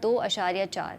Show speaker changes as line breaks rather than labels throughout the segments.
2.4।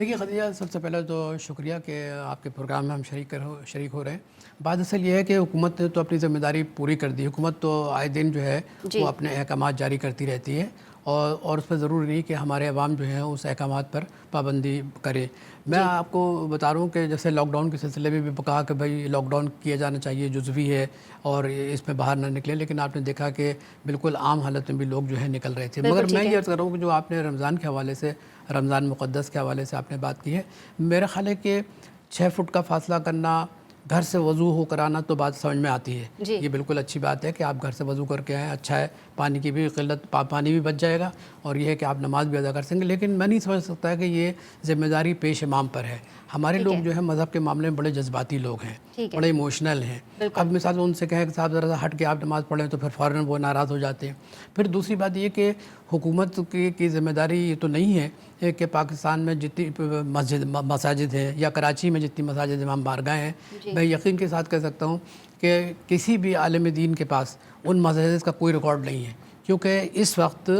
دیکھیے خدیجہ، سب سے پہلے تو شکریہ کہ آپ کے پروگرام میں ہم شریک ہو رہے ہیں۔ بات اصل یہ ہے کہ حکومت نے تو اپنی ذمہ داری پوری کر دی۔ حکومت تو آئے دن جو ہے وہ اپنے احکامات جاری کرتی رہتی ہے، اور اس پہ ضروری نہیں کہ ہمارے عوام جو ہیں اس احکامات پر پابندی کرے۔ میں آپ کو بتا رہا ہوں کہ جیسے لاک ڈاؤن کے سلسلے میں بھی کہا کہ بھائی لاک ڈاؤن کیا جانا چاہیے، جزوی ہے اور اس میں باہر نہ نکلے، لیکن آپ نے دیکھا کہ بالکل عام حالت میں بھی لوگ جو ہے نکل رہے تھے۔ مگر میں یہ عرض کر رہا ہوں کہ جو آپ نے رمضان کے حوالے سے، رمضان مقدس کے حوالے سے آپ نے بات کی ہے، میرا خیال ہے کہ 6 فٹ کا فاصلہ کرنا، گھر سے وضو ہو کر آنا تو بات سمجھ میں آتی ہے۔ یہ بالکل اچھی بات ہے کہ آپ گھر سے وضو کر کے آئیں، اچھا ہے، پانی کی بھی قلت، پانی بھی بچ جائے گا، اور یہ ہے کہ آپ نماز بھی ادا کر سکیں گے۔ لیکن میں نہیں سمجھ سکتا کہ یہ ذمہ داری پیش امام پر ہے۔ ہمارے لوگ جو ہے مذہب کے معاملے میں بڑے جذباتی لوگ ہیں، بڑے ایموشنل ہیں۔ اب مثال ان سے کہیں کہ صاحب ذرا سا ہٹ کے آپ نماز پڑھیں تو پھر فوراً وہ ناراض ہو جاتے ہیں۔ پھر دوسری بات یہ کہ حکومت کی ذمہ داری یہ تو نہیں ہے کہ پاکستان میں جتنی مساجد ہیں یا کراچی میں جتنی مساجد امام بارگاہ ہیں، میں یقین کے ساتھ کہہ سکتا ہوں کہ کسی بھی عالم دین کے پاس ان مساجد کا کوئی ریکارڈ نہیں ہے، کیونکہ اس وقت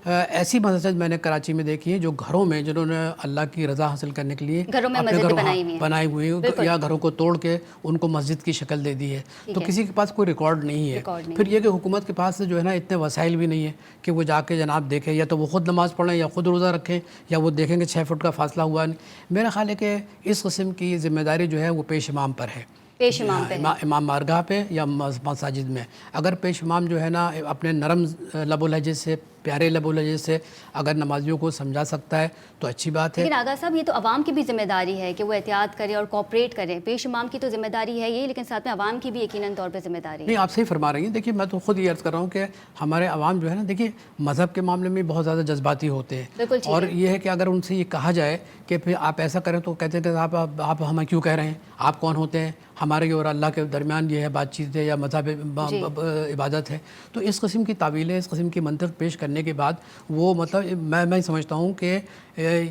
ایسی مساجد میں نے کراچی میں دیکھی ہیں جو گھروں میں، جنہوں نے اللہ کی رضا حاصل کرنے کے لیے اپنے گھروں بنائی ہوئی ہیں یا گھروں کو توڑ کے ان کو مسجد کی شکل دے دی ہے، تو کسی کے پاس کوئی ریکارڈ نہیں ہے۔ پھر یہ کہ حکومت کے پاس جو ہے نا اتنے وسائل بھی نہیں ہے کہ وہ جا کے جناب دیکھیں، یا تو وہ خود نماز پڑھیں یا خود روزہ رکھیں یا وہ دیکھیں کہ 6 فٹ کا فاصلہ ہوا نہیں۔ میرا خیال ہے کہ اس قسم کی ذمہ داری جو ہے وہ پیش امام پر ہے، پیش امام پہ، امام بارگاہ پہ یا مساجد میں۔ اگر پیش امام جو ہے نا اپنے نرم لب و لہجے سے، پیارے لب و لہجے سے اگر نمازیوں کو سمجھا سکتا ہے تو اچھی بات ہے۔
لیکن آغا صاحب یہ تو عوام کی بھی ذمہ داری ہے کہ وہ احتیاط کرے اور کوآپریٹ کرے۔ پیش امام کی تو ذمہ داری ہے یہ، لیکن ساتھ میں عوام کی بھی یقیناً طور پہ ذمہ داری ہے۔
نہیں، آپ صحیح فرما رہی ہیں۔ دیکھیے میں تو خود یہ عرض کر رہا ہوں کہ ہمارے عوام جو ہے نا، دیکھیے مذہب کے معاملے میں بہت زیادہ جذباتی ہوتے ہیں، اور یہ ہے کہ اگر ان سے یہ کہا جائے کہ پھر آپ ایسا کریں تو کہتے ہیں کہ آپ ہمیں کیوں کہہ رہے ہیں، آپ کون ہوتے ہیں، ہمارے اور اللہ کے درمیان یہ ہے بات چیت ہے یا مذہب عبادت ہے۔ تو اس قسم کی تعویلیں، اس قسم کی منطق پیش کرنے کے بعد وہ مطلب میں سمجھتا ہوں کہ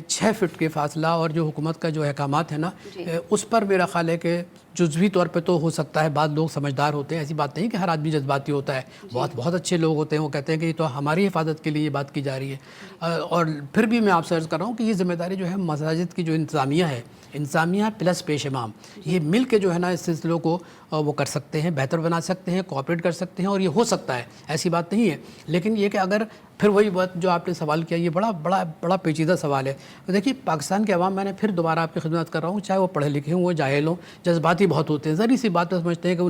6 فٹ کے فاصلہ اور جو حکومت کا جو احکامات ہیں نا، اس پر میرا خیال ہے کہ جزوی طور پہ تو ہو سکتا ہے، بعض لوگ سمجھدار ہوتے ہیں، ایسی بات نہیں کہ ہر آدمی جذباتی ہوتا ہے، بہت اچھے لوگ ہوتے ہیں، وہ کہتے ہیں کہ یہ تو ہماری حفاظت کے لیے یہ بات کی جا رہی ہے۔ اور پھر بھی میں آپ سے عرض کر رہا ہوں کہ یہ ذمہ داری جو ہے مساجد کی جو انتظامیہ ہے، انتظامیہ پلس پیش امام، یہ مل کے جو ہے نا اس سلسلوں کو وہ کر سکتے ہیں، بہتر بنا سکتے ہیں، کوآپریٹ کر سکتے ہیں، اور یہ ہو سکتا ہے، ایسی بات نہیں ہے۔ لیکن یہ کہ اگر پھر وہی بات جو آپ نے سوال کیا، یہ بڑا پیچیدہ سوال ہے۔ دیکھیے پاکستان کے عوام، میں نے پھر دوبارہ آپ کی خدمت کر رہا ہوں، چاہے وہ پڑھے لکھے ہوں، وہ جاہل ہوں، جذباتی بہت ہوتے ہیں، ذری سی بات پہ سمجھتے ہیں کہ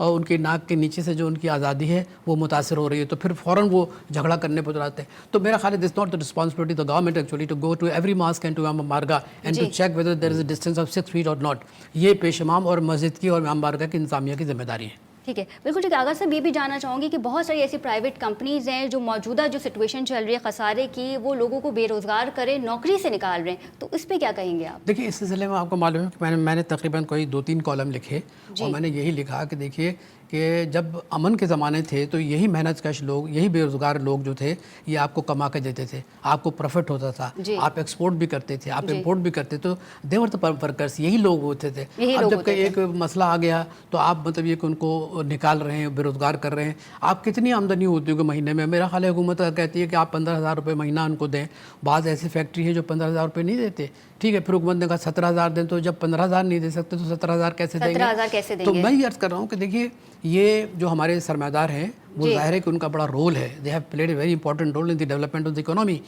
ان کی ناک کے نیچے سے جو ان کی آزادی ہے وہ متاثر ہو رہی ہے، تو پھر فوراً وہ جھگڑا کرنے پہ اتراتے ہیں۔ تو میرا خیال ہے this not the responsibility of the government actually to go to every mosque and to امام بارگاہ and to check whether there is a distance of 6 feet اور ناٹ۔ یہ پیش امام اور مسجد کی اور امام بارگاہ کی انتظامیہ کی ذمہ داری ہے۔
ٹھیک ہے، بالکل ٹھیک ہے۔ آغا صاحب یہ بھی جاننا چاہوں گی کہ بہت ساری ایسی پرائیویٹ کمپنیز ہیں جو موجودہ جو سچویشن چل رہی ہے خسارے کی، وہ لوگوں کو بے روزگار کرے، نوکری سے نکال رہے ہیں، تو اس پہ کیا کہیں گے آپ؟
دیکھیے اس سلسلے میں آپ کو معلوم ہے کہ میں نے تقریباً کوئی 2-3 کالم لکھے، اور میں نے یہی لکھا کہ دیکھیے کہ جب امن کے زمانے تھے تو یہی محنت کش لوگ، یہی بے روزگار لوگ جو تھے، یہ آپ کو کما کے دیتے تھے، آپ کو پروفٹ ہوتا تھا، آپ ایکسپورٹ بھی کرتے تھے، آپ امپورٹ بھی کرتے، تو دیور دا ورکرس، یہی لوگ ہوتے تھے۔ اب جب کہ ایک مسئلہ آ گیا تو آپ مطلب یہ کہ ان کو نکال رہے ہیں، بے روزگار کر رہے ہیں۔ آپ کتنی آمدنی ہوتی ہوگی مہینے میں؟ میرا خیال ہے حکومت کہتی ہے کہ آپ 15,000 روپے مہینہ ان کو دیں۔ بعض ایسی فیکٹری ہے جو 15,000 روپے نہیں دیتے، ٹھیک ہے، پھر حکومت نے کہا 17,000 دیں، تو جب 15,000 نہیں دے سکتے تو 17,000 کیسے دیں گے؟ تو میں یہ عرض کر رہا ہوں کہ دیکھیے یہ جو ہمارے سرمایہ ہیں وہ ظاہر ہے کہ ان کا بڑا رول ہے، they have played a very important role in the development of the economy,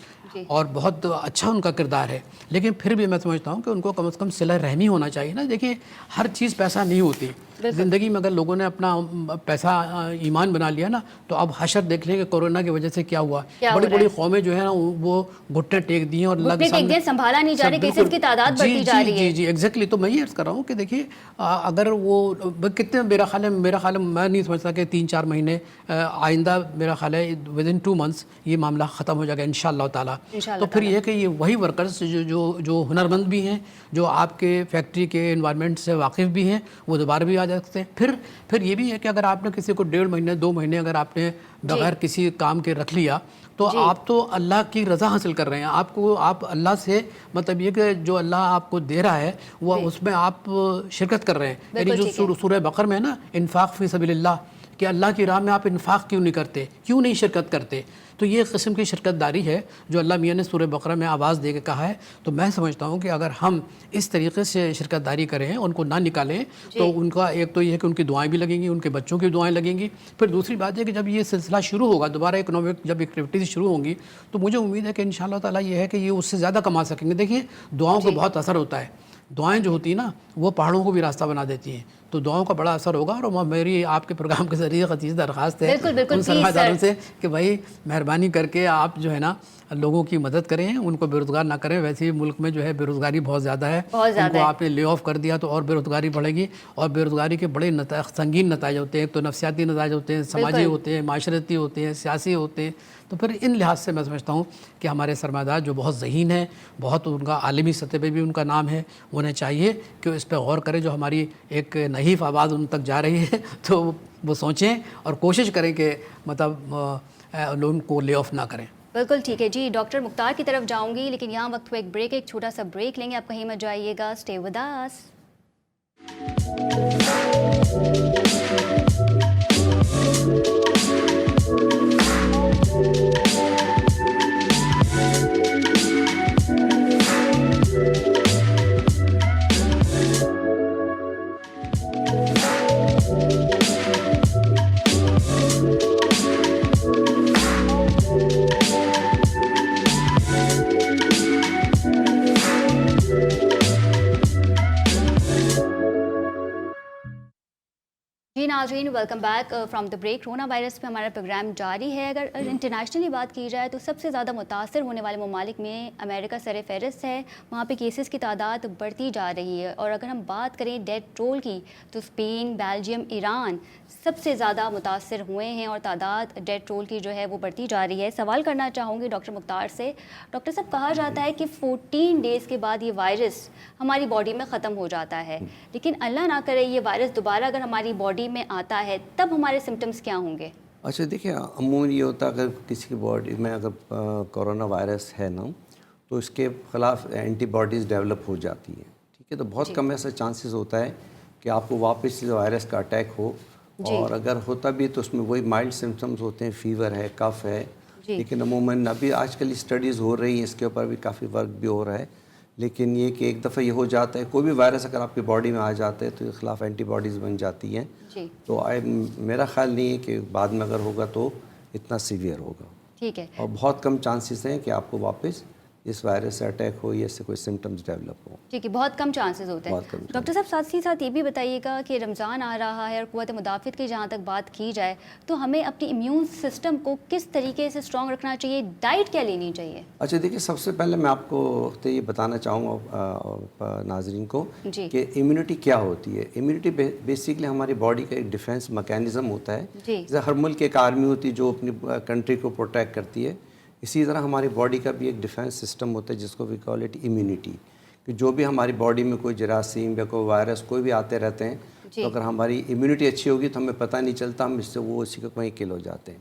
اور بہت اچھا ان کا کردار ہے۔ لیکن پھر بھی میں سمجھتا ہوں کہ ان کو کم از کم صلہ رحمی ہونا چاہیے نا۔ دیکھیے ہر چیز پیسہ نہیں ہوتی زندگی میں، اگر لوگوں نے اپنا پیسہ ایمان بنا لیا نا، تو اب حشر دیکھ لیں کہ کورونا کی وجہ سے کیا ہوا، بڑی بڑی قومیں جو ہے نا وہ گھٹنے ٹیک دی ہیں، اور اللہ کے سامنے
سنبھالا نہیں جا رہی، کیسز کی تعداد بڑھتی جا رہی ہے۔
جی ایگزیکٹلی۔ تو میں یہ عرض کر رہا ہوں کہ دیکھیے اگر وہ کتنے، میرا خیال ہے میں نہیں سمجھتا کہ 3-4 مہینے آئندہ، میرا خیال ہے ودن 2 months یہ معاملہ ختم ہو جائے گا انشاءاللہ تعالیٰ۔ تو پھر یہ کہ یہ وہی ورکرز جو ہنرمند بھی ہیں، جو آپ کے فیکٹری کے انوائرمنٹ سے واقف بھی ہیں، وہ دوبارہ بھی آ جاتے ہیں۔ پھر یہ بھی ہے کہ اگر آپ نے کسی کو 1.5 مہینے 2 مہینے اگر آپ نے بغیر کسی کام کے رکھ لیا، تو آپ تو اللہ کی رضا حاصل کر رہے ہیں۔ آپ اللہ سے مطلب یہ کہ جو اللہ آپ کو دے رہا ہے وہ اس میں آپ شرکت کر رہے ہیں۔ یعنی جو سورہ بقرہ میں ہے نا، انفاق فی سبیل اللہ، کہ اللہ کی راہ میں آپ انفاق کیوں نہیں کرتے, کیوں نہیں شرکت کرتے. تو یہ قسم کی شرکت داری ہے جو اللہ میاں نے سورہ بقرہ میں آواز دے کے کہا ہے. تو میں سمجھتا ہوں کہ اگر ہم اس طریقے سے شرکت داری کریں, ان کو نہ نکالیں, تو ان کا ایک تو یہ ہے کہ ان کی دعائیں بھی لگیں گی, ان کے بچوں کی دعائیں لگیں گی. پھر دوسری بات ہے کہ جب یہ سلسلہ شروع ہوگا دوبارہ, اکنامک جب ایکٹیویٹیز شروع ہوں گی, تو مجھے امید ہے کہ انشاءاللہ تعالیٰ یہ ہے کہ یہ اس سے زیادہ کما سکیں گے. دیکھیے دعاؤں کا بہت اثر ہوتا ہے. دعائیں جو ہوتی ہیں نا وہ پہاڑوں کو بھی راستہ بنا دیتی ہیں. تو دعاؤں کا بڑا اثر ہوگا. اور میری آپ کے پروگرام کے ذریعے خصیص درخواست ہے ان سرمایہ داروں سے کہ بھائی مہربانی کر کے آپ جو ہے نا لوگوں کی مدد کریں, ان کو بے روزگار نہ کریں. ویسے ہی ملک میں جو ہے بے روزگاری بہت زیادہ ہے, ان کو آپ نے لے آف کر دیا تو اور بے روزگاری بڑھے گی. اور بے روزگاری کے بڑے سنگین نتائج ہوتے ہیں. تو نفسیاتی نتائج ہوتے ہیں, سماجی ہوتے ہیں, معاشرتی ہوتے ہیں, سیاسی ہوتے ہیں. تو پھر ان لحاظ سے میں سمجھتا ہوں کہ ہمارے سرمایہ دار جو بہت ذہین ہیں, بہت ان کا عالمی سطح پہ بھی ان کا نام ہے, انہیں چاہیے کہ اس پہ غور کریں. جو ہماری ایک نحیف آواز ان تک جا رہی ہے تو وہ سوچیں اور کوشش کریں کہ مطلب لوگوں کو لے آف نہ کریں.
بالکل ٹھیک ہے جی. ڈاکٹر مختار کی طرف جاؤں گی, لیکن یہاں وقت کو ایک بریک, ایک چھوٹا سا بریک لیں گے. آپ کہیں مت جائیے گا, اسٹے ود اس. جی ناظرین, welcome back from the break. Corona virus پہ ہمارا پروگرام جاری ہے. اگر انٹرنیشنلی بات کی جائے تو سب سے زیادہ متاثر ہونے والے ممالک میں امریکہ سر فہرست ہے. وہاں پہ کیسز کی تعداد بڑھتی جا رہی ہے. اور اگر ہم بات کریں ڈیتھ ٹول کی تو اسپین, بیلجیم, ایران سب سے زیادہ متاثر ہوئے ہیں اور تعداد ڈیتھ ٹول کی جو ہے وہ بڑھتی جا رہی ہے. سوال کرنا چاہوں گی ڈاکٹر مختار سے. ڈاکٹر صاحب, کہا جاتا ہے کہ 14 ڈیز کے بعد یہ وائرس ہماری باڈی میں ختم ہو جاتا ہے, لیکن اللہ نہ کرے یہ وائرس دوبارہ اگر ہماری باڈی میں آتا ہے تب ہمارے سمٹمز کیا ہوں گے؟
اچھا دیکھیں, عموماً یہ ہوتا ہے اگر کسی کی باڈی میں اگر کرونا وائرس ہے نا تو اس کے خلاف اینٹی باڈیز ڈیولپ ہو جاتی ہیں. ٹھیک ہے, تو بہت کم ایسا چانسز ہوتا ہے کہ آپ کو واپس وائرس کا اٹیک ہو. اور اگر ہوتا بھی تو اس میں وہی مائلڈ سمٹمز ہوتے ہیں, فیور ہے, کف ہے. لیکن عموماً ابھی آج کل اسٹڈیز ہو رہی ہیں, اس کے اوپر بھی کافی ورک بھی ہو رہا ہے. لیکن یہ کہ ایک دفعہ یہ ہو جاتا ہے, کوئی بھی وائرس اگر آپ کی باڈی میں آ جاتا ہے تو اس کے خلاف اینٹی باڈیز بن جاتی ہیں. تو میرا خیال نہیں ہے کہ بعد میں اگر ہوگا تو اتنا سیویئر ہوگا.
ٹھیک ہے,
اور بہت کم چانسز ہیں کہ آپ کو واپس اس وائرس سے اٹیک ہو یا اس سے کوئی سمٹمز ڈیولپ ہو.
ٹھیک ہے, بہت کم چانسز ہوتے ہیں. ڈاکٹر صاحب ساتھ ہی ساتھ یہ بھی بتائیے گا کہ رمضان آ رہا ہے اور قوت مدافعت کی جہاں تک بات کی جائے تو ہمیں اپنی امیون سسٹم کو کس طریقے سے اسٹرانگ رکھنا چاہیے, ڈائٹ کیا لینی چاہیے؟
اچھا دیکھیے, سب سے پہلے میں آپ کو یہ بتانا چاہوں گا ناظرین کو کہ امیونٹی کیا ہوتی ہے. امیونٹی بیسیکلی ہماری باڈی کا ایک ڈیفینس میکینزم ہوتا ہے. جیسے ہر ملک ایک آرمی ہوتی ہے جو اپنی کنٹری کو پروٹیکٹ کرتی ہے, اسی طرح ہماری باڈی کا بھی ایک ڈیفینس سسٹم ہوتا ہے جس کو وی کال اٹ امیونٹی. کہ جو بھی ہماری باڈی میں کوئی جراثیم یا کوئی وائرس کوئی بھی آتے رہتے ہیں تو اگر ہماری امیونٹی اچھی ہوگی تو ہمیں پتہ نہیں چلتا, ہم اس سے وہ اسی کا وہیں کل ہو جاتے ہیں.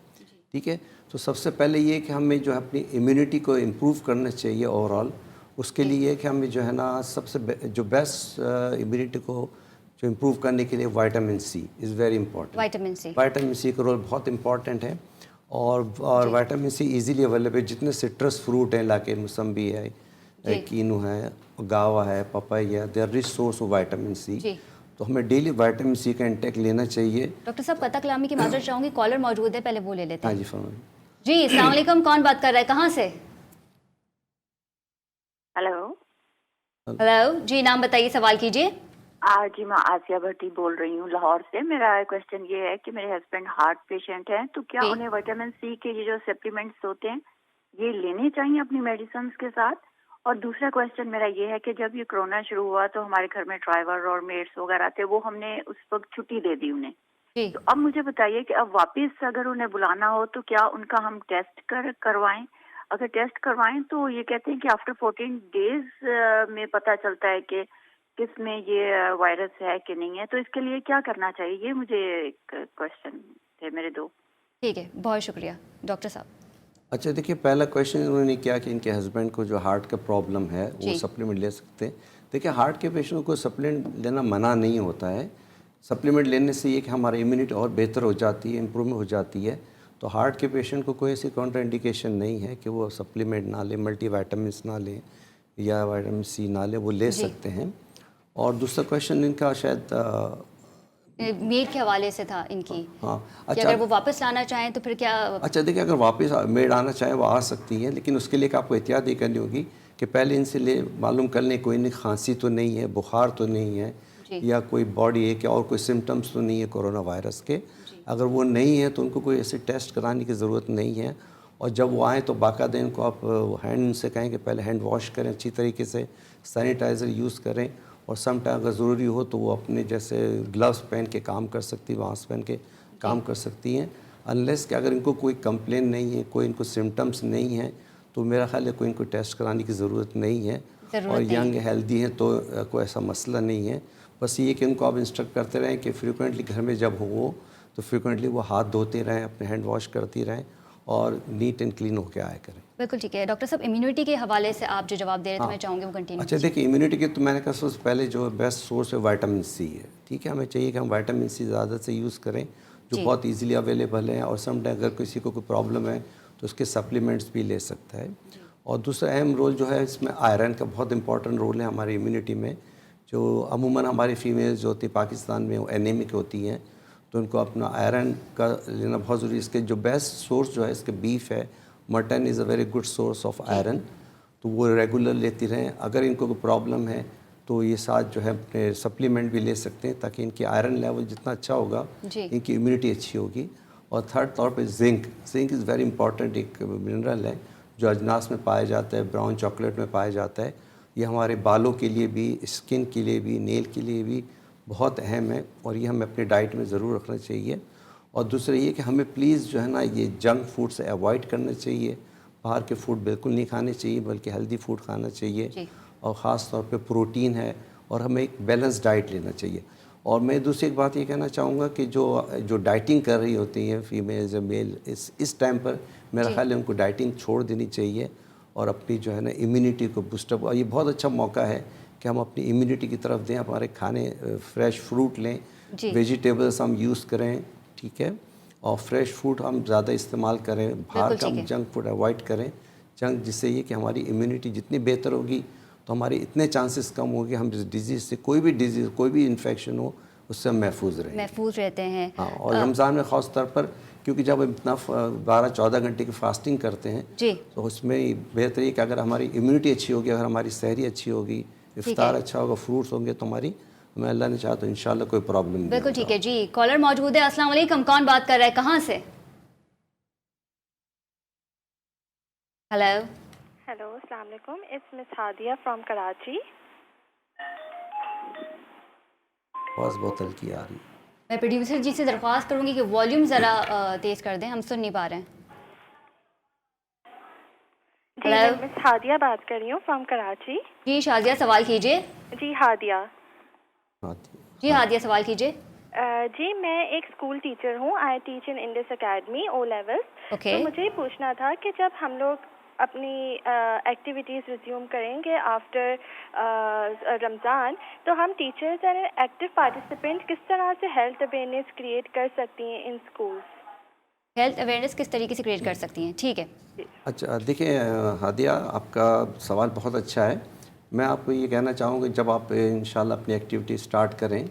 ٹھیک ہے, تو سب سے پہلے یہ کہ ہمیں جو ہے اپنی امیونٹی کو امپروو کرنا چاہیے اوور آل. اس کے لیے کہ ہمیں جو ہے نا سب سے جو بیسٹ امیونٹی کو جو امپروو کرنے کے لیے vitamin C is very important. Vitamin C کا رول بہت امپورٹنٹ ہے. اور وائٹامن سی ایزیلی اویلیبل, جتنے سٹرس فروٹ ہیں لا کے, موسمبی ہے, کینو ہے, گاوا ہے, papaya, they are rich source of vitamin C. تو ہمیں ڈیلی وائٹامن سی کا انٹیک لینا چاہیے.
ڈاکٹر صاحب قطع کلامی کی معذرت چاہوں گی, کالر موجود ہے, پہلے وہ لے لیتے ہیں.
ہاں جی فرمائیں.
جی السلام علیکم, کون بات کر رہا ہے, کہاں سے؟ ہلو جی, نام بتائیے, سوال کیجیے.
جی میں آسیہ بھٹی بول رہی ہوں لاہور سے. میرا کوشچن یہ ہے کہ میرے ہسبینڈ ہارٹ پیشنٹ ہیں, تو کیا انہیں وٹامن سی کے یہ جو سپلیمنٹس ہوتے ہیں یہ لینے چاہیے اپنی میڈیسنز کے ساتھ؟ اور دوسرا کوشچن میرا یہ ہے کہ جب یہ کرونا شروع ہوا تو ہمارے گھر میں ڈرائیور اور میڈس وغیرہ تھے, وہ ہم نے اس وقت چھٹی دے دی انہیں. تو اب مجھے بتائیے کہ اب واپس اگر انہیں بلانا ہو تو کیا ان کا ہم ٹیسٹ کروائیں؟ اگر ٹیسٹ کروائیں تو یہ کہتے ہیں کہ آفٹر 14 ڈیز میں پتہ چلتا ہے کہ کس میں یہ وائرس ہے کہ نہیں ہے. تو اس کے لیے کیا کرنا چاہیے؟ یہ مجھے کوشچن تھے میرے دو.
ٹھیک ہے, بہت شکریہ. ڈاکٹر صاحب.
اچھا دیکھیے, پہلا کویشچن انہوں نے کیا کہ ان کے ہسبینڈ کو جو ہارٹ کا پرابلم ہے وہ سپلیمنٹ لے سکتے ہیں. دیکھیے, ہارٹ کے پیشنٹ کو سپلیمنٹ لینا منع نہیں ہوتا ہے, سپلیمنٹ لینے سے یہ کہ ہماری امیونٹی اور بہتر ہو جاتی ہے، امپروو ہو جاتی ہے. تو ہارٹ کے پیشنٹ کو کوئی ایسی کاؤنٹر انڈیکیشن نہیں ہے کہ وہ سپلیمنٹ نہ لیں، ملٹی وائٹامنس نہ لیں یا وائٹامن سی نہ لیں، وہ لے سکتے ہیں. اور دوسرا کویشچن ان کا شاید
میڈ کے حوالے سے تھا ان کی.
ہاں
اچھا، اگر وہ واپس لانا چاہیں تو پھر کیا؟
اچھا دیکھیں، اگر واپس میڈ آنا چاہیں وہ آ سکتی ہیں، لیکن اس کے لیے آپ کو احتیاط یہ کرنی ہوگی کہ پہلے ان سے معلوم کر لیں کوئی نہیں کھانسی تو نہیں ہے، بخار تو نہیں ہے، یا کوئی باڈی ایک یا اور کوئی سمٹمس تو نہیں ہے کورونا وائرس کے. اگر وہ نہیں ہے تو ان کو کوئی ایسے ٹیسٹ کرانے کی ضرورت نہیں ہے. اور جب وہ آئیں تو باقاعدہ ان کو آپ ہینڈ سے کہیں کہ پہلے ہینڈ واش کریں اچھی طریقے سے، سینیٹائزر یوز کریں، اور سم ٹائم اگر ضروری ہو تو وہ اپنے جیسے گلوز پہن کے کام کر سکتی، ماسک پہن کے کام کر سکتی ہیں. انلیس کہ اگر ان کو کوئی کمپلین نہیں ہے، کوئی ان کو سمٹمس نہیں ہیں، تو میرا خیال ہے کوئی ان کو ٹیسٹ کرانے کی ضرورت نہیں ہے. اور ینگ ہیلدی ہیں تو کوئی ایسا مسئلہ نہیں ہے. بس یہ کہ ان کو آپ انسٹرکٹ کرتے رہیں کہ فریکوینٹلی گھر میں جب ہو تو فریکوینٹلی وہ ہاتھ دھوتے رہیں، اپنے ہینڈ واش کرتی رہیں، اور نیٹ اینڈ کلین ہو کے آیا کریں.
بالکل ٹھیک ہے. ڈاکٹر صاحب، امیونٹی کے حوالے سے آپ جو جواب دے رہے تھے میں چاہوں گی وہ کنٹینیو.
اچھا دیکھیں، امیونٹی کے تو میں نے کہا سب سے پہلے جو بیسٹ سورس ہے وائٹامن سی ہے. ٹھیک ہے، ہمیں چاہیے کہ ہم وائٹامن سی زیادہ سے یوز کریں، جو بہت ایزیلی اویلیبل ہیں. اور سم ٹائم اگر کسی کو کوئی پرابلم ہے تو اس کے سپلیمنٹس بھی لے سکتا ہے. اور دوسرا اہم رول جو ہے اس میں آئرن کا بہت امپورٹنٹ رول ہے ہماری امیونٹی میں. جو عموماً ہماری فیمیلز جو ہوتی ہیں پاکستان میں وہ اینیمک ہوتی ہیں، تو ان کو اپنا آئرن کا لینا بہت ضروری ہے. اس کے جو بیسٹ سورس جو ہے اس کے بیف ہے، mutton is a very good source of iron, تو وہ ریگولر لیتی رہیں. اگر ان کو کوئی پرابلم ہے تو یہ ساتھ جو ہے اپنے سپلیمنٹ بھی لے سکتے ہیں، تاکہ ان کی آئرن لیول جتنا اچھا ہوگا ان کی امیونٹی اچھی ہوگی. اور تھرڈ طور پہ زنک از ویری امپورٹنٹ، ایک منرل ہے جو اجناس میں پایا جاتا ہے، براؤن چاکلیٹ میں پایا جاتا ہے. یہ ہمارے بالوں کے لیے بھی، اسکن کے لیے بھی، نیل کے لیے بھی بہت اہم ہے، اور یہ ہمیں اپنے ڈائٹ میں ضرور رکھنا چاہیے. اور دوسرا یہ کہ ہمیں پلیز جو ہے نا یہ جنک فوڈ سے اوائڈ کرنا چاہیے. باہر کے فوڈ بالکل نہیں کھانے چاہیے، بلکہ ہیلدی فوڈ کھانا چاہیے. اور خاص طور پہ پروٹین ہے، اور ہمیں ایک بیلنس ڈائٹ لینا چاہیے. اور میں دوسری ایک بات یہ کہنا چاہوں گا کہ جو ڈائٹنگ کر رہی ہوتی ہیں فیمیلز یا میل، اس ٹائم پر میرا خیال ہے ان کو ڈائٹنگ چھوڑ دینی چاہیے، اور اپنی جو ہے نا امیونٹی کو بوسٹ اپ. اور یہ بہت اچھا موقع ہے کہ ہم اپنی امیونٹی کی طرف دیں. ہمارے کھانے فریش فروٹ لیں، ویجیٹیبلس ہم یوز کریں، ٹھیک ہے، اور فریش فوڈ ہم زیادہ استعمال کریں. باہر کا ہم جنک فوڈ اوائڈ کریں. جس سے یہ کہ ہماری امیونٹی جتنی بہتر ہوگی تو ہماری اتنے چانسز کم ہوگی ہم اس ڈیزیز سے، کوئی بھی ڈیزیز، کوئی بھی انفیکشن ہو، اس سے ہم محفوظ
رہتے ہیں.
ہاں، اور رمضان میں خاص طور پر کیونکہ جب ہم اتنا 12-14 گھنٹے کی فاسٹنگ کرتے ہیں تو اس میں بہتر ہے کہ اگر ہماری امیونٹی اچھی ہوگی، اگر ہماری سحری اچھی ہوگی، افطار اچھا ہوگا، فروٹس ہوں گے، تو ہمیں اللہ نے چاہا تو انشاءاللہ کوئی پرابلم نہیں.
بالکل ٹھیک ہے. جی، کالر موجود ہے. السلام علیکم، کون بات کر رہا ہے، کہاں سے؟
ہیلو، السلام علیکم. It's miss Hadia from Karachi.
آواز بہت ہلکی آ رہی ہے.
میں پروڈیوسر جی سے درخواست کروں گی کہ والیوم ذرا تیز کر دیں، ہم سن نہیں پا رہے ہیں.
جی، میں مس ہادیہ بات کر رہی ہوں فرام کراچی.
جی شازیہ، سوال کیجیے.
جی ہادیہ.
جی ہادیہ، سوال کیجیے.
جی، میں ایک اسکول ٹیچر ہوں. I teach in Indus academy O level. تو مجھے یہ پوچھنا تھا کہ جب ہم لوگ اپنی ایکٹیویٹیز ریزیوم کریں گے آفٹر رمضان، تو ہم ٹیچرز اینڈ ایکٹیو پارٹیسپینٹ کس طرح سے ہیلتھ اویئرنیس کریٹ کر سکتی ہیں ان اسکولس؟
ہیلتھ اویئرنیس کس طریقے سے کریٹ کر سکتی ہیں؟ ٹھیک ہے.
اچھا دیکھیں ہادیہ، آپ کا سوال بہت اچھا ہے. میں آپ کو یہ کہنا چاہوں گا جب آپ انشاءاللہ اپنی ایکٹیویٹی اسٹارٹ کریں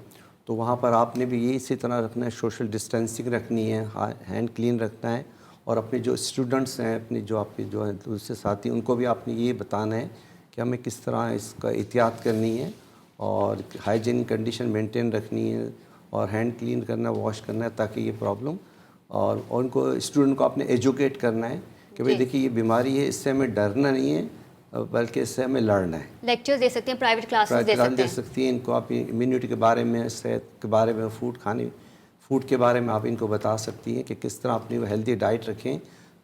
تو وہاں پر آپ نے بھی یہ اسی طرح رکھنا ہے، سوشل ڈسٹینسنگ رکھنی ہے، ہینڈ کلین رکھنا ہے. اور اپنے جو اسٹوڈنٹس ہیں، اپنے جو آپ کے جو ہیں دوسرے ساتھی، ان کو بھی آپ نے یہ بتانا ہے کہ ہمیں کس طرح اس کا احتیاط کرنی ہے، اور ہائیجین کنڈیشن مینٹین رکھنی ہے، اور ہینڈ کلین کرنا، واش کرنا ہے، تاکہ یہ پرابلم اور ان کو اسٹوڈنٹ کو آپ نے ایجوکیٹ کرنا ہے کہ بھئی دیکھیے یہ بیماری ہے، اس سے ہمیں ڈرنا نہیں ہے، بلکہ اس سے ہمیں لڑنا ہے.
لیکچرز دے سکتے ہیں، پرائیویٹ کلاسز دے سکتے ہیں.
ان کو آپ امیونٹی کے بارے میں، صحت کے بارے میں، فوڈ کے بارے میں آپ ان کو بتا سکتی ہیں کہ کس طرح اپنی وہ ہیلدی ڈائٹ رکھیں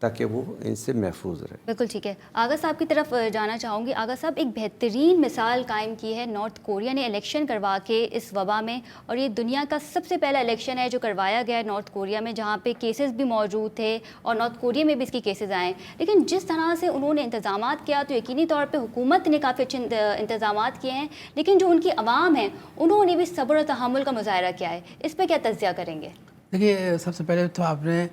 تاکہ وہ ان سے محفوظ رہے.
بالکل ٹھیک ہے. آغا صاحب کی طرف جانا چاہوں گی. آغا صاحب، ایک بہترین مثال قائم کی ہے نارتھ کوریا نے الیکشن کروا کے اس وبا میں، اور یہ دنیا کا سب سے پہلا الیکشن ہے جو کروایا گیا ہے نارتھ کوریا میں، جہاں پہ کیسز بھی موجود تھے اور نارتھ کوریا میں بھی اس کی کیسز آئے. لیکن جس طرح سے انہوں نے انتظامات کیا تو یقینی طور پہ حکومت نے کافی اچھے انتظامات کیے ہیں، لیکن جو ان کی عوام ہیں انہوں نے بھی صبر و تحمل کا مظاہرہ کیا ہے. اس پہ کیا تجزیہ کریں گے؟
دیکھیے، سب سے پہلے تو آپ نے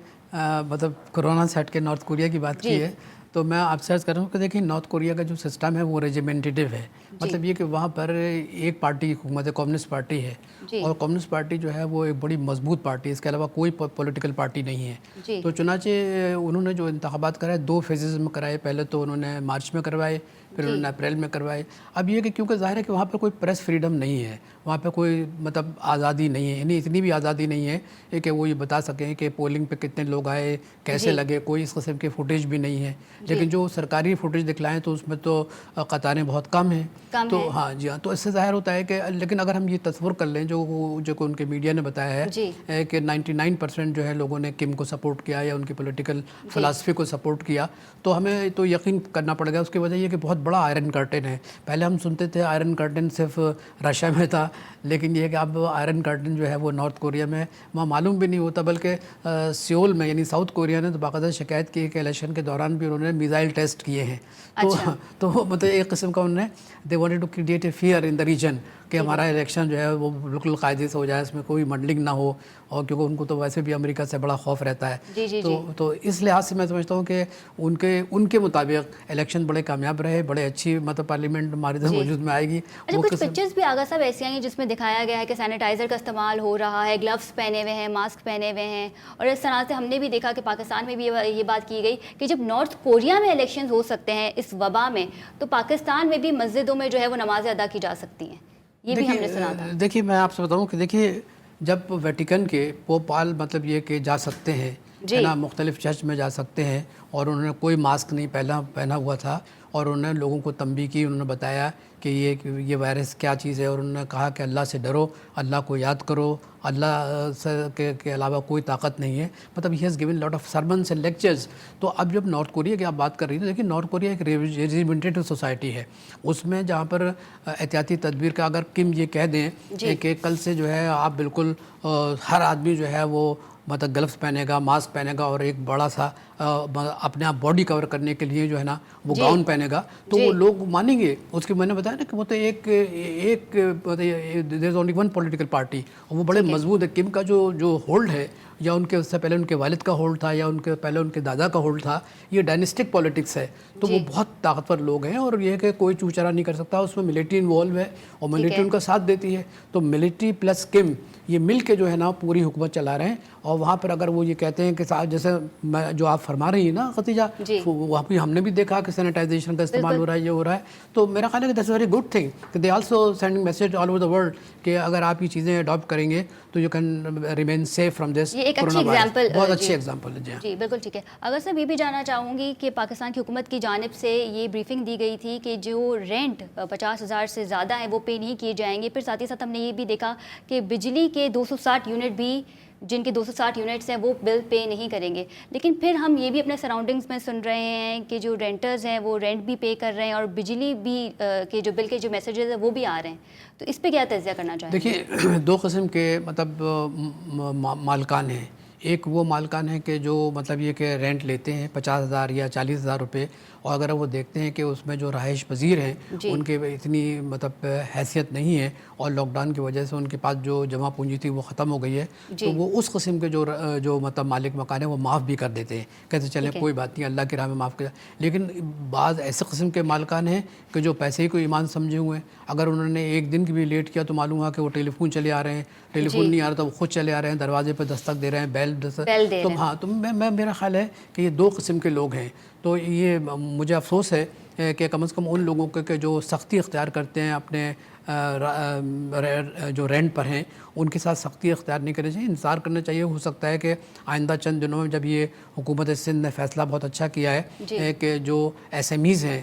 مطلب کورونا سے ہٹ کے نارتھ کوریا کی بات کی ہے، تو میں آپ سے عرض کر رہا ہوں کہ دیکھیں نارتھ کوریا کا جو سسٹم ہے وہ ریجیمنٹیو ہے. مطلب یہ کہ وہاں پر ایک پارٹی حکومت ہے، کمیونسٹ پارٹی ہے، اور کمیونسٹ پارٹی جو ہے وہ ایک بڑی مضبوط پارٹی ہے، اس کے علاوہ کوئی پولیٹیکل پارٹی نہیں ہے. تو چنانچہ انہوں نے جو انتخابات کرائے 2 فیزز میں کرائے. پہلے تو انہوں نے مارچ میں کروائے، پھر انہوں نے اپریل میں کروائے. اب یہ کہ کیونکہ ظاہر ہے کہ وہاں پہ کوئی پریس فریڈم نہیں ہے، وہاں پہ کوئی مطلب آزادی نہیں ہے، یعنی اتنی بھی آزادی نہیں ہے کہ وہ یہ بتا سکیں کہ پولنگ پہ کتنے لوگ آئے، کیسے لگے. کوئی اس قسم کی فوٹیج بھی نہیں ہے. لیکن جو سرکاری فوٹیج دکھلائیں تو اس میں تو قطاریں بہت کم ہیں. تو ہاں جی ہاں، تو اس سے ظاہر ہوتا ہے کہ لیکن اگر ہم یہ تصور کر لیں جو ان کے میڈیا نے بتایا ہے کہ 99% جو ہے لوگوں نے کم کو سپورٹ کیا یا ان کی پولیٹیکل فلاسفی کو سپورٹ کیا، تو ہمیں تو یقین کرنا پڑے گا. اس کی وجہ یہ کہ بہت بڑا آئرن کرٹن ہے. پہلے ہم سنتے تھے آئرن کرٹن صرف رشیا میں تھا، لیکن یہ کہ اب آئرن کرٹن جو ہے وہ نارتھ کوریا میں وہاں معلوم بھی نہیں ہوتا. بلکہ سیول میں یعنی ساؤتھ کوریا نے تو باقاعدہ شکایت کی کہ الیکشن کے دوران بھی انہوں نے میزائل ٹیسٹ کیے ہیں. تو مطلب ایک قسم کا انہوں نے they wanted to create a fear in the region کہ ہمارا الیکشن جو ہے وہ بالکل قاعدے سے ہو جائے، اس میں کوئی منڈلنگ نہ ہو، اور کیونکہ ان کو تو ویسے بھی امریکہ سے بڑا خوف رہتا ہے. تو اس لحاظ سے میں سمجھتا ہوں کہ ان کے مطابق الیکشن بڑے کامیاب رہے، بڑے اچھی مطلب پارلیمنٹ ہمارے وجود میں آئے گی.
کچھ پکچرز بھی آغا صاحب ایسی آئی ہیں جس میں دکھایا گیا ہے کہ سینیٹائزر کا استعمال ہو رہا ہے، گلوز پہنے ہوئے ہیں، ماسک پہنے ہوئے ہیں، اور اس طرح سے ہم نے بھی دیکھا کہ پاکستان میں بھی یہ بات کی گئی کہ جب نارتھ کوریا میں الیکشن ہو سکتے ہیں اس وبا میں، تو پاکستان میں بھی مسجدوں میں جو ہے وہ نمازیں ادا کی جا سکتی ہیں. یہ بھی ہم نے سنا تھا.
دیکھیے میں آپ سے بتاؤں کہ دیکھیے جب ویٹیکن کے پوپ پال مطلب یہ کہ جا سکتے ہیں نا، مختلف چرچ میں جا سکتے ہیں، اور انہوں نے کوئی ماسک نہیں پہنا ہوا تھا، اور انہوں نے لوگوں کو تنبیہ کی، انہوں نے بتایا کہ یہ وائرس کیا چیز ہے، اور انہوں نے کہا کہ اللہ سے ڈرو، اللہ کو یاد کرو، اللہ کے علاوہ کوئی طاقت نہیں ہے. مطلب he has given lot of sermons and lectures. تو اب جب نارتھ کوریا کی آپ بات کر رہی ہیں، دیکھیں نارتھ کوریا ایک ریجیمنٹیڈ سوسائٹی ہے. اس میں جہاں پر احتیاطی تدبیر کا اگر کم یہ کہہ دیں کہ کل سے جو ہے آپ بالکل ہر آدمی جو ہے وہ مطلب گلفز پہنے گا، ماسک پہنے گا، اور ایک بڑا سا اپنے آپ باڈی کور کرنے کے لیے جو ہے نا وہ گاؤن پہنے گا، تو وہ لوگ مانیں گے. اس کی میں نے بتایا نا کہ وہ تو ایک there is only one political party, اور وہ بڑے مضبوط ہے. کم کا جو ہولڈ ہے، یا ان کے اس سے پہلے ان کے والد کا ہولڈ تھا، یا ان کے پہلے ان کے دادا کا ہولڈ تھا، یہ ڈائنسٹک پالیٹکس ہے. تو وہ بہت طاقتور لوگ ہیں، اور یہ کہ کوئی چوچرا نہیں کر سکتا. اس میں ملٹری انوالو ہے، اور ملٹری ان کا ساتھ دیتی ہے. تو ملٹری پلس کم یہ مل کے جو ہے نا پوری حکومت چلا رہے ہیں. اور وہاں پر اگر وہ یہ کہتے ہیں کہ جیسے جو آپ فرما رہی ہیں نا ختیجہ، وہاں پہ ہم نے بھی دیکھا کہ سینیٹائزیشن کا استعمال ہو رہا ہے، یہ ہو رہا ہے. تو میرا خیال ہے کہ that's a very good thing کہ they also sending message all over the world کہ اگر آپ یہ چیزیں اڈاپٹ کریں گے تو you can remain safe from this.
یہ ایک اچھی ایگزامپل،
بہت اچھی ایگزامپل ہے.
جی بالکل ٹھیک ہے. اگر صاحب یہ بھی جاننا چاہوں گی کہ پاکستان کی حکومت کی جانب سے یہ بریفنگ دی گئی تھی کہ جو رینٹ 50,000 سے زیادہ ہیں وہ پے نہیں کیے جائیں گے. پھر ساتھ ہی ساتھ ہم نے یہ بھی دیکھا کہ بجلی کے 260 یونٹ بھی، جن کے 260 یونٹس ہیں وہ بل پے نہیں کریں گے. لیکن پھر ہم یہ بھی اپنے سراؤنڈنگز میں سن رہے ہیں کہ جو رینٹرز ہیں وہ رینٹ بھی پے کر رہے ہیں، اور بجلی بھی کے جو بل کے جو میسیجز ہیں وہ بھی آ رہے ہیں. تو اس پہ کیا تجزیہ کرنا چاہیں گے؟
دیکھیے 2 قسم کے مطلب مالکان ہیں. ایک وہ مالکان ہیں کہ جو مطلب یہ کہ رینٹ لیتے ہیں 50,000 یا 40,000 روپے، اور اگر وہ دیکھتے ہیں کہ اس میں جو رہائش پذیر ہیں ان کے اتنی مطلب حیثیت نہیں ہے، اور لاک ڈاؤن کی وجہ سے ان کے پاس جو جمع پونجی تھی وہ ختم ہو گئی ہے، تو وہ اس قسم کے جو مطلب مالک مکان ہے وہ معاف بھی کر دیتے ہیں، کہتے چلیں کوئی بات نہیں، اللہ کی راہ میں معاف کر. لیکن بعض ایسے قسم کے مالکان ہیں کہ جو پیسے ہی کو ایمان سمجھے ہوئے ہیں. اگر انہوں نے ایک دن کی بھی لیٹ کیا تو معلوم ہوا کہ وہ ٹیلی فون چلے آ رہے ہیں، ٹیلی فون نہیں آ رہا تو وہ خود چلے آ رہے ہیں، دروازے پہ دستک دے رہے ہیں، بیل تو ہاں. تو میرا خیال ہے کہ یہ 2 قسم کے لوگ ہیں. تو یہ مجھے افسوس ہے کہ کم از کم ان لوگوں کے جو سختی اختیار کرتے ہیں اپنے جو رینٹ پر ہیں ان کے ساتھ سختی اختیار نہیں کرنی چاہیے، انتظار کرنا چاہیے. ہو سکتا ہے کہ آئندہ چند دنوں میں جب یہ حکومت سندھ نے فیصلہ بہت اچھا کیا ہے کہ جو ایس ایم ایز ہیں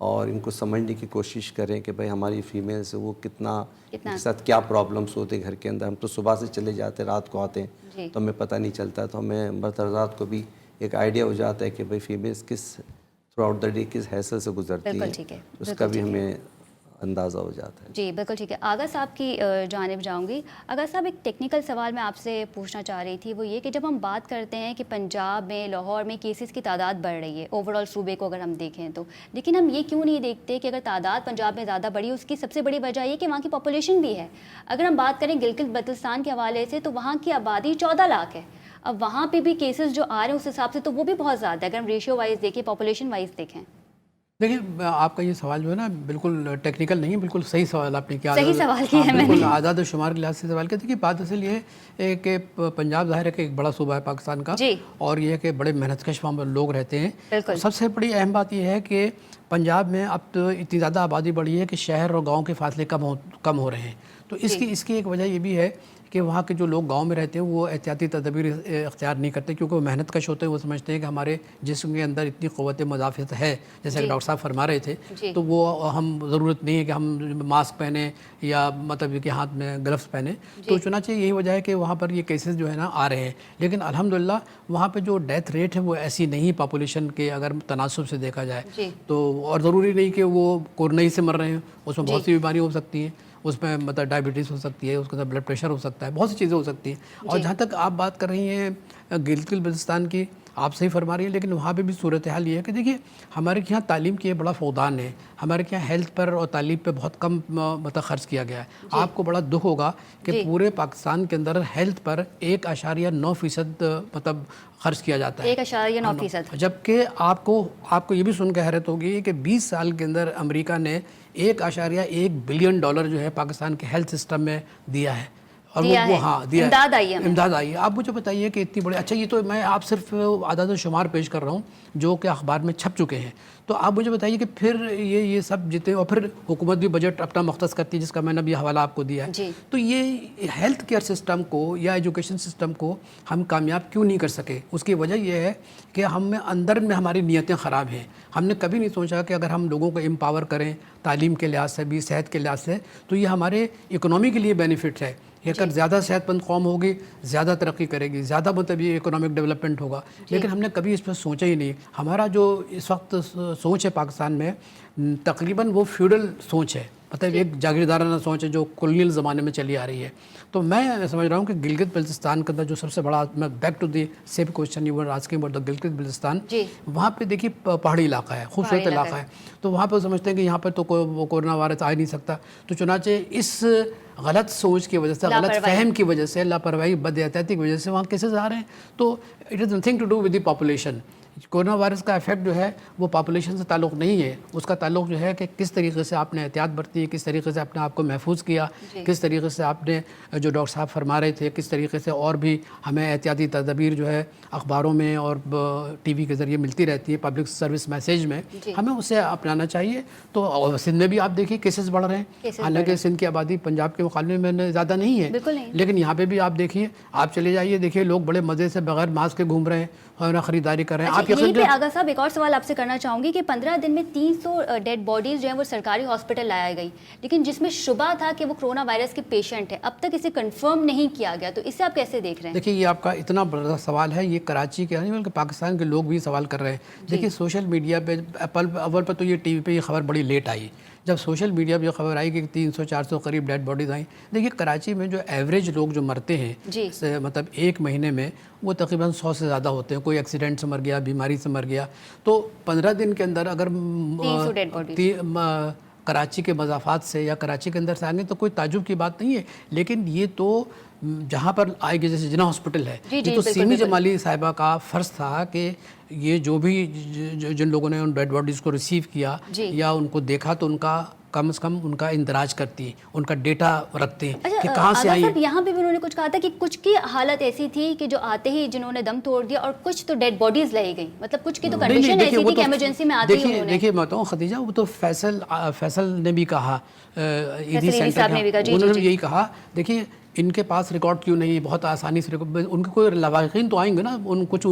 اور ان کو سمجھنے کی کوشش کریں کہ بھائی ہماری فیمیل سے وہ کتنا ان کے ساتھ کیا پرابلمس ہوتے گھر کے اندر. ہم تو صبح سے چلے جاتے رات کو آتے ہیں تو ہمیں پتہ نہیں چلتا, تو ہمیں مرد حضرات کو بھی ایک آئیڈیا ہو جاتا ہے کہ بھائی فیمیلز کس تھرو آؤٹ دا ڈے کس حیثیت سے گزرتی ہیں, اس کا بھی ہمیں اندازہ ہو جاتا ہے.
جی بالکل ٹھیک ہے. آغا صاحب کی جانب جاؤں گی. آغا صاحب ایک ٹیکنیکل سوال میں آپ سے پوچھنا چاہ رہی تھی, وہ یہ کہ جب ہم بات کرتے ہیں کہ پنجاب میں لاہور میں کیسز کی تعداد بڑھ رہی ہے اوور آل صوبے کو اگر ہم دیکھیں تو, لیکن ہم یہ کیوں نہیں دیکھتے کہ اگر تعداد پنجاب میں زیادہ بڑھی, اس کی سب سے بڑی وجہ یہ کہ وہاں کی پاپولیشن بھی ہے. اگر ہم بات کریں گلگت بلتستان کے حوالے سے تو وہاں کی آبادی 14 لاکھ ہے. اب وہاں پہ بھی کیسز جو آ رہے ہیں اس حساب سے تو وہ بھی بہت زیادہ ہے اگر ہم ریشیو وائز دیکھیں, پاپولیشن وائز دیکھیں.
دیکھیے آپ کا یہ سوال جو ہے نا بالکل ٹیکنیکل نہیں ہے, بالکل صحیح سوال آپ نے کیا,
صحیح سوال کیا ہے میں نے,
بالکل اعداد و شمار کے لحاظ سے سوال کیا. دیکھیے بات اصل یہ ہے کہ پنجاب ظاہر ہے کہ ایک بڑا صوبہ ہے پاکستان کا, اور یہ ہے کہ بڑے محنت کش وہاں پر لوگ رہتے ہیں. سب سے بڑی اہم بات یہ ہے کہ پنجاب میں اب تو اتنی زیادہ آبادی بڑھی ہے کہ شہر اور گاؤں کے فاصلے کم ہو رہے ہیں. تو اس کی ایک وجہ یہ بھی ہے کہ وہاں کے جو لوگ گاؤں میں رہتے ہیں وہ احتیاطی تدابیر اختیار نہیں کرتے, کیونکہ وہ محنت کش ہوتے ہیں. وہ سمجھتے ہیں کہ ہمارے جسم کے اندر اتنی قوت مدافعت ہے, جیسے کہ ڈاکٹر صاحب فرما رہے تھے, تو وہ ہم ضرورت نہیں ہے کہ ہم ماسک پہنیں یا مطلب کہ ہاتھ میں گلفز پہنیں. تو چنانچہ یہی وجہ ہے کہ وہاں پر یہ کیسز جو ہے نا آ رہے ہیں. لیکن الحمدللہ وہاں پہ جو ڈیتھ ریٹ ہے وہ ایسی نہیں پاپولیشن کے اگر تناسب سے دیکھا جائے تو, اور ضروری نہیں کہ وہ کورونائی سے مر رہے ہیں, اس میں بہت سی بیماریاں ہو سکتی ہیں, اس میں مطلب ڈائبٹیز ہو سکتی ہے, اس کے اندر بلڈ پریشر ہو سکتا ہے, بہت سی چیزیں ہو سکتی ہیں. اور جہاں تک آپ بات کر رہی ہیں گلگت بلتستان کی, آپ صحیح فرما رہی ہیں, لیکن وہاں پہ بھی صورتحال یہ ہے کہ دیکھیے ہمارے یہاں تعلیم کی بڑا فقدان ہے. ہمارے یہاں ہیلتھ پر اور تعلیم پہ بہت کم مطلب خرچ کیا گیا ہے. آپ کو بڑا دکھ ہوگا کہ پورے پاکستان کے اندر ہیلتھ پر 1.9% مطلب خرچ کیا جاتا ہے,
1.9%.
جبکہ آپ کو یہ بھی سن کے حیرت ہوگی کہ 20 سال کے اندر امریکہ نے $1.1 بلین جو ہے پاکستان کے ہیلتھ سسٹم میں دیا ہے. اور وہ ہاں دیا امداد آئی ہے. آپ مجھے بتائیے کہ اتنی بڑی, اچھا یہ تو میں آپ صرف اعداد و شمار پیش کر رہا ہوں جو کہ اخبار میں چھپ چکے ہیں. تو آپ مجھے بتائیے کہ پھر یہ سب جتنے, اور پھر حکومت بھی بجٹ اپنا مختص کرتی ہے جس کا میں نے بھی حوالہ آپ کو دیا ہے. تو یہ ہیلتھ کیئر سسٹم کو یا ایجوکیشن سسٹم کو ہم کامیاب کیوں نہیں کر سکے؟ اس کی وجہ یہ ہے کہ ہم میں اندر میں ہماری نیتیں خراب ہیں. ہم نے کبھی نہیں سوچا کہ اگر ہم لوگوں کو امپاور کریں تعلیم کے لحاظ سے بھی, صحت کے لحاظ سے, تو یہ ہمارے اکنامی کے لیے بینیفٹ ہے. یہ اگر زیادہ صحت مند قوم ہوگی زیادہ ترقی کرے گی, زیادہ مطلب یہ اکنامک ڈیولپمنٹ ہوگا. لیکن ہم نے کبھی اس پہ سوچا ہی نہیں. ہمارا جو اس وقت سوچ ہے پاکستان میں تقریباً وہ فیوڈل سوچ ہے, مطلب ایک جاگیردارانہ سوچ ہے جو کولونیل زمانے میں چلی آ رہی ہے. تو میں سمجھ رہا ہوں کہ گلگت بلتستان کے اندر جو سب سے بڑا, میں back to the same question you were asking about the Gilgit Baltistan, وہاں پہ دیکھیے پہاڑی علاقہ ہے, خوبصورت علاقہ ہے. تو وہاں پہ سمجھتے ہیں کہ یہاں پہ تو کوئی کورونا وائرس آ ہی نہیں سکتا. تو چنانچہ اس غلط سوچ کی وجہ سے, غلط فہم کی وجہ سے, لاپرواہی بد احتیاطی کی وجہ سے وہاں کیسز آ رہے ہیں. تو it is nothing to do with the population. Corona virus کا ایفیکٹ جو ہے وہ پاپولیشن سے تعلق نہیں ہے, اس کا تعلق جو ہے کہ کس طریقے سے آپ نے احتیاط برتی, کس طریقے سے اپنے آپ کو محفوظ کیا, کس طریقے سے آپ نے, جو ڈاکٹر صاحب فرما رہے تھے, کس طریقے سے اور بھی ہمیں احتیاطی تدابیر جو ہے اخباروں میں اور ٹی وی کے ذریعے ملتی رہتی ہے, پبلک سروس میسیج میں, ہمیں اسے اپنانا چاہیے. تو سندھ میں بھی آپ دیکھیے کیسز بڑھ رہے ہیں, حالانکہ سندھ کی آبادی پنجاب کے مقابلے میں زیادہ نہیں ہے, لیکن یہاں پہ بھی آپ دیکھیے, آپ چلے جائیے دیکھیے لوگ بڑے مزے سے بغیر ماسک کے گھوم رہے ہیں اور خریداری کر رہے ہیں.
یہیں پہ آغا صاحب ایک اور سوال آپ سے کرنا چاہوں گی کہ 15 دن میں 300 ڈیڈ باڈیز جو ہیں وہ سرکاری ہاسپٹل لایا گئی, لیکن جس میں شبہ تھا کہ وہ کرونا وائرس کے پیشنٹ ہے, اب تک اسے کنفرم نہیں کیا گیا. تو اسے آپ کیسے دیکھ رہے ہیں؟
دیکھیے یہ آپ کا اتنا بڑا سوال ہے, یہ کراچی کے نہیں بلکہ پاکستان کے لوگ بھی سوال کر رہے ہیں. دیکھیے سوشل میڈیا پہ اول پر تو یہ ٹی وی پہ یہ خبر بڑی لیٹ آئی. جب سوشل میڈیا پہ یہ خبر آئی کہ 300-400 قریب ڈیڈ باڈیز آئیں. دیکھیے کراچی میں جو ایوریج لوگ جو مرتے ہیں مطلب ایک مہینے میں وہ تقریباً 100 سے زیادہ ہوتے ہیں. کوئی ایکسیڈنٹ سے مر گیا, بیماری سے مر گیا. تو 15 دن کے اندر اگر کراچی کے مضافات سے یا کراچی کے اندر سے آئیں گے تو کوئی تعجب کی بات نہیں ہے. لیکن یہ تو جہاں پر آئے گی, جیسے جناح ہاسپٹل ہے, یہ تو سیمی جمالی صاحبہ کا فرض تھا کہ یہ جو بھی جن لوگوں نے ان ڈیڈ باڈیز کو ریسیو کیا یا ان کو دیکھا تو ان کا کم از کم ان کا اندراج کرتی ہیں, ان کا ڈیٹا رکھتے ہیں کہ کہاں سے آئی.
یہاں پہ بھی انہوں نے کچھ کہا تھا کہ کچھ کی حالت ایسی تھی کہ جو آتے ہی جنہوں نے دم توڑ دیا, اور کچھ تو ڈیڈ باڈیز لائی گئی, مطلب کچھ کی تو کنڈیشن ایسی تھی کہ ایمرجنسی میں آتے ہی انہوں نے.
دیکھیے میں بتاؤں خدیجہ, وہ تو فیصل نے بھی کہا, ایدھی سینٹر انہوں نے یہی کہا. دیکھیے ان کے پاس ریکارڈ کیوں نہیں ہے, بہت آسانی سے ان کے کوئی لواحقین تو آئیں گے نا, ان کچھ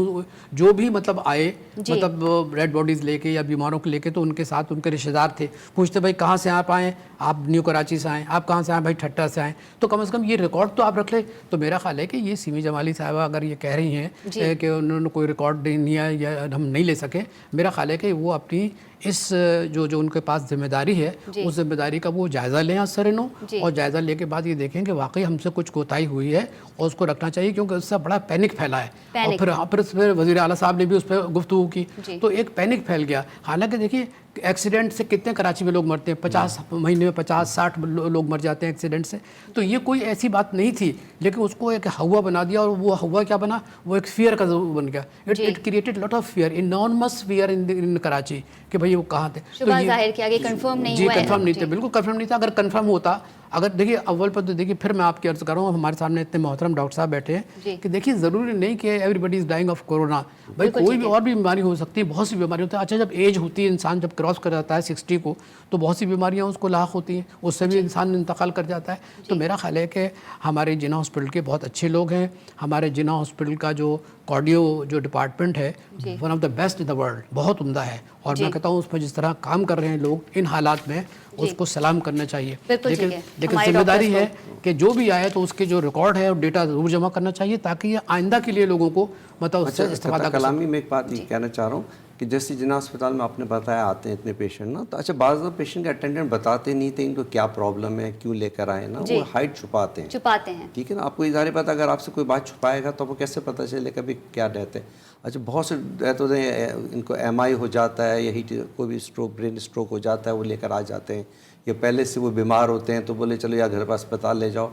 جو بھی مطلب آئے مطلب ڈیڈ باڈیز لے کے یا بیماروں کو لے کے, تو ان کے ساتھ ان کے رشتہ دار تھے, پوچھتے بھائی کہاں سے آپ آئیں, آپ نیو کراچی سے آئیں, آپ کہاں سے آئیں, بھائی ٹھٹا سے آئیں, تو کم از کم یہ ریکارڈ تو آپ رکھ لیں. تو میرا خیال ہے کہ یہ سیمی جمالی صاحبہ اگر یہ کہہ رہی ہیں کہ انہوں نے کوئی ریکارڈ نہیں ہے یا ہم نہیں لے سکے, میرا خیال ہے کہ وہ اپنی اس جو ان کے پاس ذمہ داری ہے اس ذمہ داری کا وہ جائزہ لیں از سر نو, اور جائزہ لے کے بعد یہ دیکھیں کہ واقعی ہم سے کچھ کوتاہی ہوئی ہے اور اس کو رکھنا چاہیے, کیونکہ اس سے بڑا پینک پھیلا ہے. اور پھر وزیر اعلیٰ صاحب نے بھی اس پہ گفتگو کی, تو ایک پینک پھیل گیا. حالانکہ دیکھیے ایکسیڈنٹ سے کتنے کراچی میں لوگ مرتے ہیں, 50 مہینے میں 50-60 لوگ مر جاتے ہیں ایکسیڈنٹ سے. تو یہ کوئی ایسی بات نہیں تھی, لیکن اس کو ایک ہوا بنا دیا, اور وہ ہوا کیا بنا, وہ ایک فیئر کا بن گیا. It created lot of fear, enormous fear in Karachi, کہ بھئی وہ کہاں تھے.
شبہ ظاہر کیا کہ کنفرم نہیں ہوا ہے.
جی کنفرم نہیں تھے, بالکل کنفرم نہیں تھا. اگر کنفرم ہوتا, اگر دیکھیے اول پر تو دیکھیے, پھر میں آپ کی عرض کر رہا ہوں, ہمارے سامنے اتنے محترم ڈاکٹر صاحب بیٹھے ہیں کہ دیکھیے ضروری نہیں کہ everybody is dying of corona, بھائی کوئی بھی اور بھی بیماری ہو سکتی ہے, بہت سی بیماری ہوتی ہے. اچھا جب ایج ہوتی ہے, انسان جب کراس کر جاتا ہے 60 کو, تو بہت سی بیماریاں اس کو لاحق ہوتی ہیں, اس سے بھی انسان انتقال کر جاتا ہے. تو میرا خیال ہے کہ ہمارے جناح ہاسپٹل کے بہت اچھے لوگ ہیں. ہمارے جناح ہاسپٹل کا جو کارڈیو جو ڈپارٹمنٹ ہے, one of the best in the world, بہت عمدہ ہے. اور میں کہتا ہوں اس پر جس طرح کام کر رہے ہیں لوگ ان حالات میں, اس کو سلام کرنا چاہیے. لیکن ذمہ داری ہے کہ جو بھی آئے تو اس کے جو ریکارڈ ہے اور ڈیٹا ضرور جمع کرنا چاہیے, تاکہ یہ آئندہ کے لیے لوگوں کو مطلب اس سے استفادہ کر
کلامی میں ایک بات یہ کہنا چاہ رہا ہوں کہ جیسے جناح اسپتال میں آپ نے بتایا آتے ہیں اتنے پیشنٹ نا, تو اچھا بعض پیشنٹ کے اٹینڈنٹ بتاتے نہیں تھے ان کو کیا پرابلم ہے, کیوں لے کر آئے نا, وہ ہائٹ چھپاتے ہیں. ٹھیک ہے نا, آپ کو ظاہر پتہ اگر آپ سے کوئی بات چھپائے گا تو آپ کو کیسے پتہ چلے کبھی کیا ڈیتھ ہے. اچھا بہت سے ڈیتھ ہوتے ہیں, ان کو ایم آئی ہو جاتا ہے یا ہیٹ کوئی بھی اسٹروک, برین اسٹروک ہو جاتا ہے, وہ لے کر آ جاتے ہیں, یا پہلے سے وہ بیمار ہوتے ہیں تو بولے چلو یا گھر پر اسپتال لے جاؤ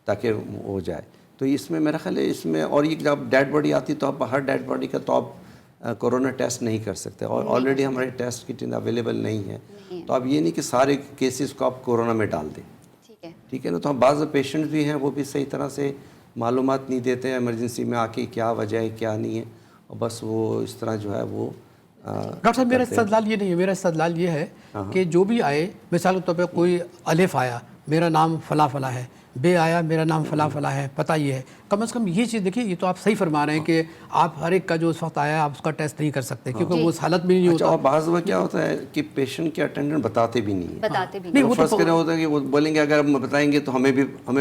تاکہ ہو جائے. تو اس میں میرا خیال ہے اس میں, اور یہ جب ڈیڈ باڈی آتی تو آپ ہر ڈیڈ باڈی کا تو آپ کورونا ٹیسٹ نہیں کر سکتے, اور آلریڈی ہمارے ٹیسٹ کٹ اویلیبل نہیں ہے, تو آپ یہ نہیں کہ سارے کیسز کو آپ کورونا میں ڈال دیں. ٹھیک ہے نا, تو ہم بعض پیشنٹ بھی ہیں وہ بھی صحیح طرح سے معلومات نہیں دیتے ہیں ایمرجنسی میں آ کے کیا وجہ ہے کیا نہیں ہے, اور بس وہ اس طرح جو ہے وہ.
ڈاکٹر صاحب میرا استدلال یہ نہیں ہے, میرا استدلال یہ ہے کہ جو بھی آئے, مثال کے طور پہ کوئی الف آیا, میرا نام فلاں فلاں ہے, بے آیا میرا نام فلاں فلاں ہے, پتہ یہ ہے, کم از کم یہ چیز دیکھیے, یہ تو آپ صحیح فرما رہے ہیں کہ آپ ہر ایک کا جو اس وقت آیا آپ اس کا ٹیسٹ نہیں کر سکتے, کیونکہ وہ اس حالت میں نہیں ہوتا.
اور بعض وہ کیا ہوتا ہے کہ پیشنٹ کے اٹینڈنٹ بتاتے بھی نہیں, وہ فرض کرنا ہوتا ہے کہ وہ بولیں گے اگر ہم بتائیں گے تو ہمیں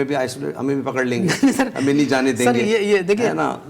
بھی آئسولیٹ, ہمیں بھی پکڑ لیں گے, ہمیں نہیں جانے دیں گے.
یہ دیکھیے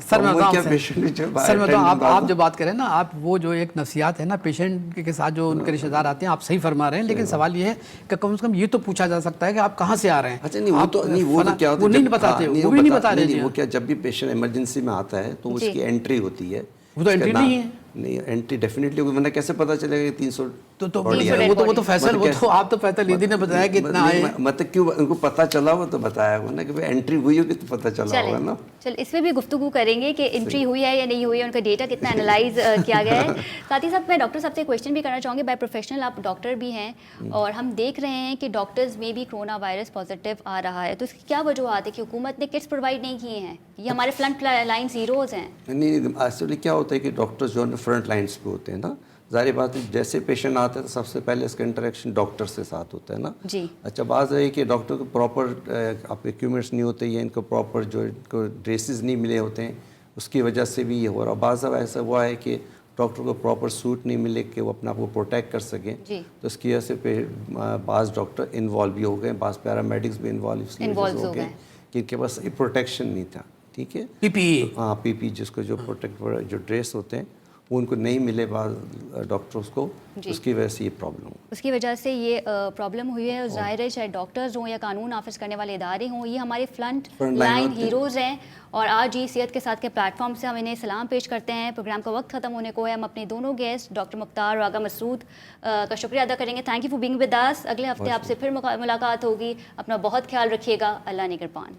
سر میں آپ جو بات کریں نا, آپ وہ جو ایک نفسیات ہے نا پیشنٹ کے ساتھ جو ان کے رشتہ دار آتے ہیں, آپ صحیح فرما رہے ہیں, لیکن سوال یہ ہے کہ کم از کم یہ تو پوچھا جا سکتا ہے کہ آپ کہاں سے آ رہے ہیں.
اچھا نہیں, وہ تو نہیں, وہ تو کیا ہوتا ہے,
نہیں بتاتے, وہ بھی نہیں بتا رہے.
وہ کیا جب بھی پیشنٹ ایمرجنسی میں آتا ہے تو اس کی انٹری ہوتی ہے,
وہ تو انٹری نہیں ہے.
نہیں انٹری ڈیفینیٹلی ہوگی, ورنہ کیسے پتہ چلے گا کہ 300
وہ تو فیصل, وہ تو آپ تو فیصل لیدی نے بتایا کہ اتنا آئے,
مطلب کیوں ان کو پتہ چلا ہوا تو بتایا ہوگا نا کہ انٹری ہوئی ہوگی تو پتہ چلا ہوگا نا.
چل اس میں بھی گفتگو کریں گے کہ انٹری ہوئی ہے یا نہیں ہوئی ہے, ان کا ڈیٹا کتنا انالائز کیا گیا ہے. ساتھ ہی ساتھ میں ڈاکٹر صاحب سے کویشچن بھی کرنا چاہوں گی, بائی پروفیشنل آپ ڈاکٹر بھی ہیں, اور ہم دیکھ رہے ہیں کہ ڈاکٹرز میں بھی کرونا وائرس پازیٹیو آ رہا ہے, تو اس کی کیا وجوہات ہے کہ حکومت نے کٹس پرووائڈ نہیں کیے ہیں, یہ ہمارے فرنٹ لائن ہیروز ہیں.
نہیں ایکچولی کیا ہوتا ہے کہ ڈاکٹرز جو ہے فرنٹ لائنس پہ ہوتے ہیں نا, ظاہر بات ہے جیسے پیشنٹ آتا ہے تو سب سے پہلے اس کا انٹریکشن ڈاکٹر سے ساتھ ہوتا ہے نا.
جی
اچھا بات ہے کہ ڈاکٹر کو پراپر اکوپمنٹس نہیں ہوتے, یا ان کو پراپر جو ان کو ڈریسز نہیں ملے ہوتے ہیں, اس کی وجہ سے بھی یہ ہو رہا. بعض دفعہ ایسا ہوا ہے کہ ڈاکٹر کو پراپر سوٹ نہیں ملے کہ وہ اپنا آپ کو پروٹیکٹ کر سکیں, تو اس کی وجہ سے بعض ڈاکٹر انوالو بھی ہو گئے, بعض پیرامیڈکس بھی انوالو اس لیے ہو گئے کہ ان کے پاس پروٹیکشن نہیں تھا. ٹھیک ہے,
پی پی ای,
ہاں پی پی جس کو جو پروٹیکٹ جو ڈریس ہوتے ہیں وہ ان کو نہیں ملے بعض ڈاکٹرز کو, اس کی وجہ سے یہ پرابلم ہو,
اس کی وجہ سے یہ پرابلم ہوئی ہے. ظاہر ہے چاہے ڈاکٹرز ہوں یا قانون نافذ کرنے والے ادارے ہوں, یہ ہمارے فرنٹ لائن ہیروز ہیں. اور آج جی صحت کے ساتھ کے پلیٹ فارم سے ہم انہیں سلام پیش کرتے ہیں. پروگرام کا وقت ختم ہونے کو ہے. ہم اپنے دونوں گیسٹ ڈاکٹر مختار اور آغا مسعود کا شکریہ ادا کریں گے. Thank you for being with us. اگلے ہفتے آپ سے پھر ملاقات ہوگی. اپنا بہت خیال رکھیے گا. اللہ نگہبان.